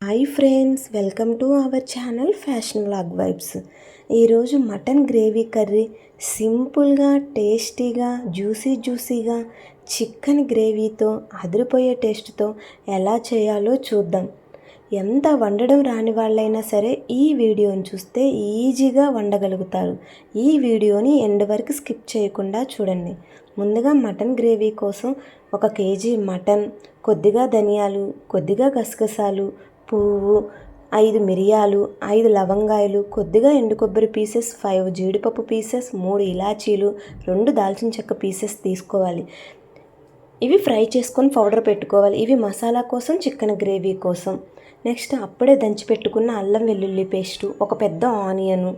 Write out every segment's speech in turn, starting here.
Hi friends, welcome to our channel fashion vlog vibes. ఈరోజు mutton gravy curry సింపుల్గా, టేస్టీగా, జ్యూసీగా చికెన్ గ్రేవీతో అదిరిపోయే టేస్ట్తో ఎలా చేయాలో చూద్దాం. ఎంత వండడం రాని వాళ్ళైనా సరే ఈ వీడియోని చూస్తే ఈజీగా వండగలుగుతారు. ఈ వీడియోని ఎండ్ వరకు స్కిప్ చేయకుండా చూడండి. ముందుగా మటన్ గ్రేవీ కోసం 1 కేజీ మటన్, కొద్దిగా ధనియాలు, కొద్దిగా గసగసాలు, పువ్వు, 5 మిరియాలు, 5 లవంగాయలు, కొద్దిగా ఎండు కొబ్బరి పీసెస్, 5 జీడిపప్పు పీసెస్, 3 ఇలాచీలు, 2 దాల్చిన చెక్క పీసెస్ తీసుకోవాలి. ఇవి ఫ్రై చేసుకొని పౌడర్ పెట్టుకోవాలి. ఇవి మసాలా కోసం, చికెన్ గ్రేవీ కోసం. నెక్స్ట్ అప్పుడే దంచి పెట్టుకున్న అల్లం వెల్లుల్లి పేస్టు, ఒక పెద్ద ఆనియను,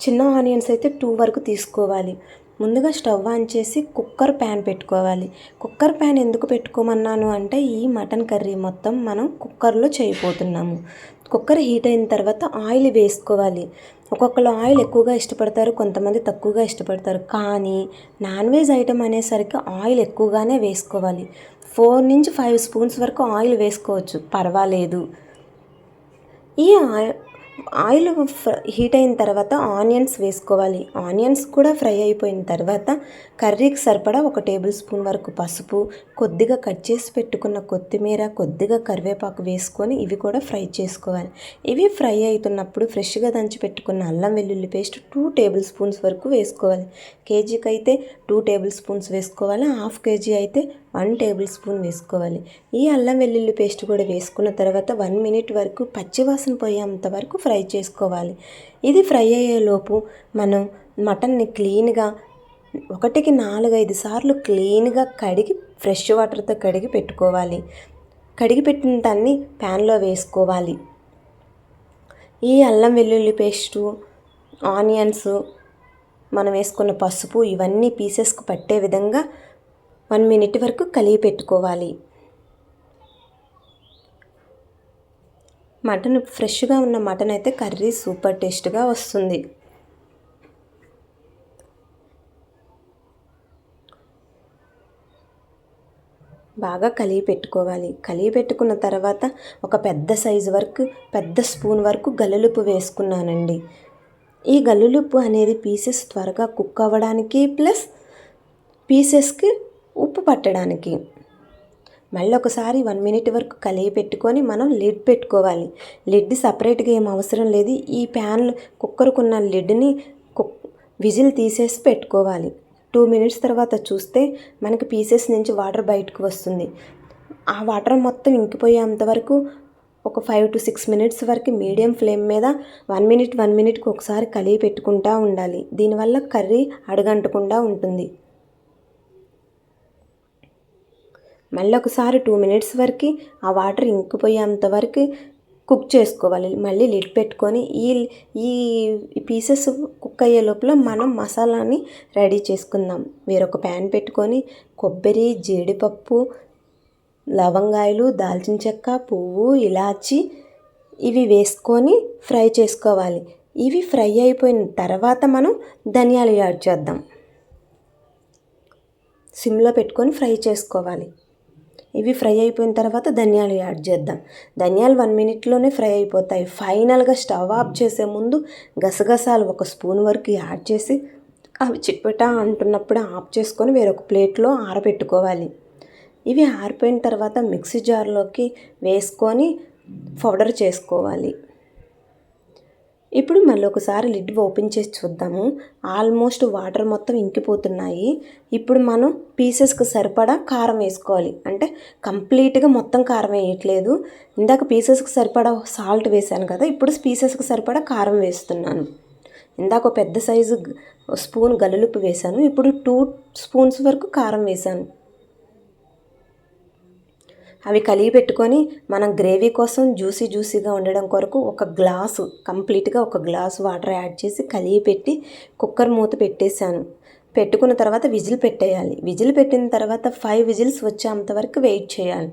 చిన్న ఆనియన్స్ అయితే 2 వరకు తీసుకోవాలి. ముందుగా స్టవ్ ఆన్ చేసి కుక్కర్ ప్యాన్ పెట్టుకోవాలి. కుక్కర్ ప్యాన్ ఎందుకు పెట్టుకోమన్నాను అంటే ఈ మటన్ కర్రీ మొత్తం మనం కుక్కర్లో చేయబోతున్నాము. కుక్కర్ హీట్ అయిన తర్వాత ఆయిల్ వేసుకోవాలి. ఒక్కొక్కరు ఆయిల్ ఎక్కువగా ఇష్టపడతారు, కొంతమంది తక్కువగా ఇష్టపడతారు. కానీ నాన్ వెజ్ ఐటమ్ అనేసరికి ఆయిల్ ఎక్కువగానే వేసుకోవాలి. 4 నుంచి 5 స్పూన్స్ వరకు ఆయిల్ వేసుకోవచ్చు, పర్వాలేదు. ఈ ఆయిల్ హీట్ అయిన తర్వాత ఆనియన్స్ వేసుకోవాలి. ఆనియన్స్ కూడా ఫ్రై అయిపోయిన తర్వాత కర్రీకి సరిపడా 1 టేబుల్ స్పూన్ వరకు పసుపు, కొద్దిగా కట్ చేసి పెట్టుకున్న కొత్తిమీర, కొద్దిగా కరివేపాకు వేసుకొని ఇవి కూడా ఫ్రై చేసుకోవాలి. ఇవి ఫ్రై అవుతున్నప్పుడు ఫ్రెష్గా దంచి పెట్టుకున్న అల్లం వెల్లుల్లి పేస్ట్ 2 టేబుల్ స్పూన్స్ వరకు వేసుకోవాలి. కేజీకి అయితే 2 టేబుల్ స్పూన్స్ వేసుకోవాలి. హాఫ్ కేజీ అయితే 1 టేబుల్ స్పూన్ వేసుకోవాలి. ఈ అల్లం వెల్లుల్లి పేస్ట్ కూడా వేసుకున్న తర్వాత 1 మినిట్ వరకు పచ్చివాసన పోయేంత వరకు ఫ్రై చేసుకోవాలి. ఇది ఫ్రై అయ్యేలోపు మనం మటన్ని క్లీన్గా 1కి 4-5 సార్లు క్లీన్గా కడిగి ఫ్రెష్ వాటర్తో కడిగి పెట్టుకోవాలి. కడిగి పెట్టిన దాన్ని ప్యాన్లో వేసుకోవాలి. ఈ అల్లం వెల్లుల్లి పేస్టు, ఆనియన్స్, మనం వేసుకున్న పసుపు ఇవన్నీ పీసెస్కు పట్టే విధంగా 1 మినిట్ వరకు కలిపి పెట్టుకోవాలి. మటన్ ఫ్రెష్గా ఉన్న మటన్ అయితే కర్రీ సూపర్ టేస్ట్గా వస్తుంది. బాగా కలిపి పెట్టుకోవాలి. కలిపి పెట్టుకున్న తర్వాత ఒక పెద్ద సైజు వరకు, పెద్ద స్పూన్ వరకు గల్లులుప్పు వేసుకున్నానండి. ఈ గల్లులుప్పు అనేది పీసెస్ త్వరగా కుక్ అవ్వడానికి, ప్లస్ పీసెస్కి ఉప్పు పట్టడానికి. మళ్ళీ ఒకసారి 1 మినిట్ వరకు కలిపి పెట్టుకొని మనం లిడ్ పెట్టుకోవాలి. లిడ్ సపరేట్గా ఏం అవసరం లేదు. ఈ ప్యాన్ కుక్కర్కున్న లిడ్ని విజిల్ తీసేసి పెట్టుకోవాలి. 2 మినిట్స్ తర్వాత చూస్తే మనకి పీసెస్ నుంచి వాటర్ బయటకు వస్తుంది. ఆ వాటర్ మొత్తం ఇంకిపోయేంత వరకు ఒక 5 to 6 మినిట్స్ వరకు మీడియం ఫ్లేమ్ మీద 1 మినిట్కి ఒకసారి కలిపి పెట్టుకుంటూ ఉండాలి. దీనివల్ల కర్రీ అడుగంటకుండా ఉంటుంది. మళ్ళీ ఒకసారి 2 మినిట్స్ వరకు ఆ వాటర్ ఇంకిపోయేంత వరకు కుక్ చేసుకోవాలి. మళ్ళీ లిడ్ పెట్టుకొని ఈ పీసెస్ కుక్ అయ్యే లోపల మనం మసాలాని రెడీ చేసుకుందాం. వేరొక ప్యాన్ పెట్టుకొని కొబ్బరి, జీడిపప్పు, లవంగాయలు, దాల్చిన చెక్క, పువ్వు, ఇలాచి ఇవి వేసుకొని ఫ్రై చేసుకోవాలి. ఇవి ఫ్రై అయిపోయిన తర్వాత మనం ధనియాలు యాడ్ చేద్దాం. సిమ్లో పెట్టుకొని ఫ్రై చేసుకోవాలి. ఇవి ఫ్రై అయిపోయిన తర్వాత ధనియాలు యాడ్ చేద్దాం. ధనియాలు 1 మినిట్లోనే ఫ్రై అయిపోతాయి. ఫైనల్గా స్టవ్ ఆఫ్ చేసే ముందు గసగసాలు 1 స్పూన్ వరకు యాడ్ చేసి అవి చిట్పటా అంటున్నప్పుడు ఆఫ్ చేసుకొని వేరొక ప్లేట్లో ఆరబెట్టుకోవాలి. ఇవి ఆరిపోయిన తర్వాత మిక్సీ జార్లోకి వేసుకొని పౌడర్ చేసుకోవాలి. ఇప్పుడు మళ్ళీ ఒకసారి లిడ్ ఓపెన్ చేసి చూద్దాము. ఆల్మోస్ట్ వాటర్ మొత్తం ఇంకిపోతున్నాయి. ఇప్పుడు మనం పీసెస్కి సరిపడా కారం వేసుకోవాలి. అంటే కంప్లీట్గా మొత్తం కారం వేయట్లేదు. ఇందాక పీసెస్కి సరిపడా సాల్ట్ వేసాను కదా, ఇప్పుడు పీసెస్కి సరిపడా కారం వేస్తున్నాను. ఇందాక పెద్ద సైజు స్పూన్ గల్లులుప్పు వేసాను, ఇప్పుడు 2 స్పూన్స్ వరకు కారం వేసాను. అవి కలిపి పెట్టుకొని మనం గ్రేవీ కోసం జ్యూసీగా ఉండడం కొరకు కంప్లీట్గా ఒక గ్లాసు వాటర్ యాడ్ చేసి కలిపి పెట్టి కుక్కర్ మూత పెట్టేశాను. పెట్టుకున్న తర్వాత విజిల్ పెట్టేయాలి. విజిల్ పెట్టిన తర్వాత 5 విజిల్స్ వచ్చేంత వరకు వెయిట్ చేయాలి.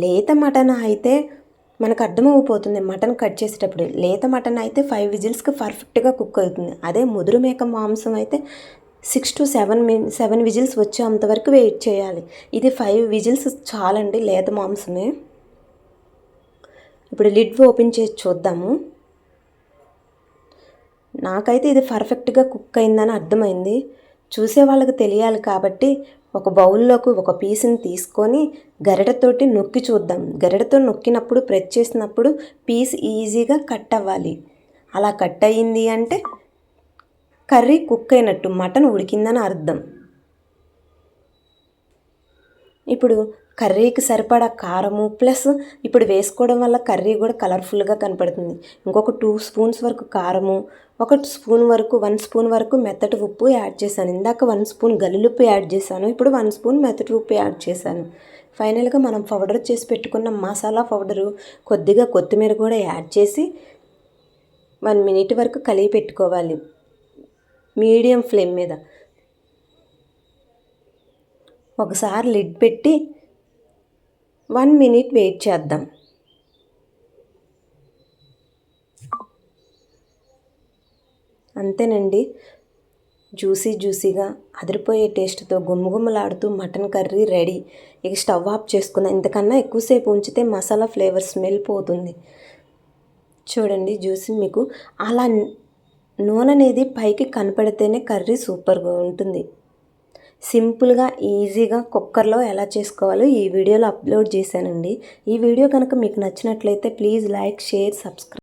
లేత మటన్ అయితే మనకు అర్థమైపోతుంది మటన్ కట్ చేసేటప్పుడు. లేత మటన్ అయితే 5 విజిల్స్కి పర్ఫెక్ట్గా కుక్ అవుతుంది. అదే ముదురు మేక మాంసం అయితే 6 to 7 విజిల్స్ వచ్చేంతవరకు వెయిట్ చేయాలి. ఇది 5 విజిల్స్ చాలండి లేత మాంసమే. ఇప్పుడు లిడ్ ఓపెన్ చేసి చూద్దాము. నాకైతే ఇది పర్ఫెక్ట్గా కుక్ అయిందని అర్థమైంది. చూసే వాళ్ళకి తెలియాలి కాబట్టి ఒక బౌల్లోకి ఒక పీస్ని తీసుకొని గరిటతోటి నొక్కి చూద్దాం. గరిటతో నొక్కినప్పుడు ప్రెస్ చేసినప్పుడు పీస్ ఈజీగా కట్ అవ్వాలి. అలా కట్ అయ్యింది అంటే కర్రీ కుక్ అయినట్టు, మటన్ ఉడికిందని అర్థం. ఇప్పుడు కర్రీకి సరిపడా కారము ప్లస్ ఇప్పుడు వేసుకోవడం వల్ల కర్రీ కూడా కలర్ఫుల్గా కనపడుతుంది. ఇంకొక 2 స్పూన్స్ వరకు కారము, 1 స్పూన్ వరకు మెత్తటి ఉప్పు యాడ్ చేశాను. ఇందాక 1 స్పూన్ గల్లుప్పు యాడ్ చేశాను. ఇప్పుడు 1 స్పూన్ మెత్తటి ఉప్పు యాడ్ చేశాను. ఫైనల్గా మనం పౌడర్ చేసి పెట్టుకున్న మసాలా పౌడరు, కొద్దిగా కొత్తిమీర కూడా యాడ్ చేసి 1 మినిట్ వరకు కలిపి పెట్టుకోవాలి మీడియం ఫ్లేమ్ మీద. ఒకసారి లిడ్ పెట్టి 1 మినిట్ వెయిట్ చేద్దాం. అంతేనండి, జ్యూసీగా అదిరిపోయే టేస్ట్తో గుమ్మగుమ్మలాడుతూ మటన్ కర్రీ రెడీ. ఇక స్టవ్ ఆఫ్ చేసుకుందాం. ఇంతకన్నా ఎక్కువసేపు ఉంచితే మసాలా ఫ్లేవర్ స్మెల్ పోతుంది. చూడండి జ్యూసీ, మీకు అలా నూనె అనేది పైకి కనపడితేనే కర్రీ సూపర్గా ఉంటుంది. సింపుల్గా ఈజీగా కుక్కర్లో ఎలా చేసుకోవాలో ఈ వీడియోలో అప్లోడ్ చేశానండి. ఈ వీడియో కనుక మీకు నచ్చినట్లయితే ప్లీజ్ లైక్, షేర్, సబ్స్క్రైబ్.